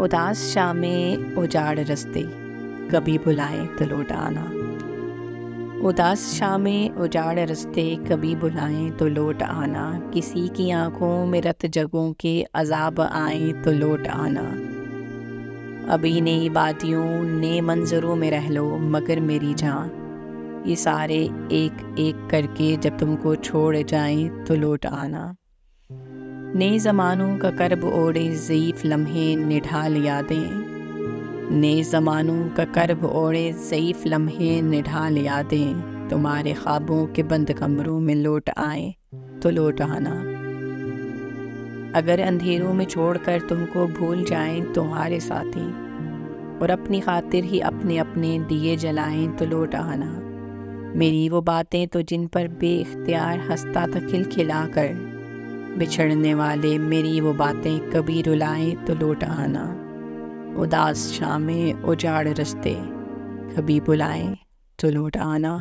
اداس شامیں اجاڑ رستے کبھی بلائیں تو لوٹ آنا. اداس شامیں اجاڑ رستے کبھی بلائیں تو لوٹ آنا. کسی کی آنکھوں میں رت جگوں کے عذاب آئیں تو لوٹ آنا. ابھی نئی بادیوں نئے منظروں میں رہ لو مگر میری جان، یہ سارے ایک ایک کر کے جب تم کو چھوڑ جائیں تو لوٹ آنا. نئے زمانوں کا کرب اوڑے ضعیف لمحے نڈھال یادیں، نئے زمانوں کا کرب اوڑے ضعیف لمحے نڈھال یادیں. تمہارے خوابوں کے بند کمروں میں لوٹ آئیں تو لوٹ آنا. اگر اندھیروں میں چھوڑ کر تم کو بھول جائیں تمہارے ساتھی، اور اپنی خاطر ہی اپنے اپنے دیے جلائیں تو لوٹ آنا. میری وہ باتیں تو جن پر بے اختیار ہنستا تھا کھلکھلا کر، بچھڑنے والے میری وہ باتیں کبھی رلائیں تو لوٹ آنا. اداس شامیں اجاڑ رستے کبھی بلائیں تو لوٹ آنا.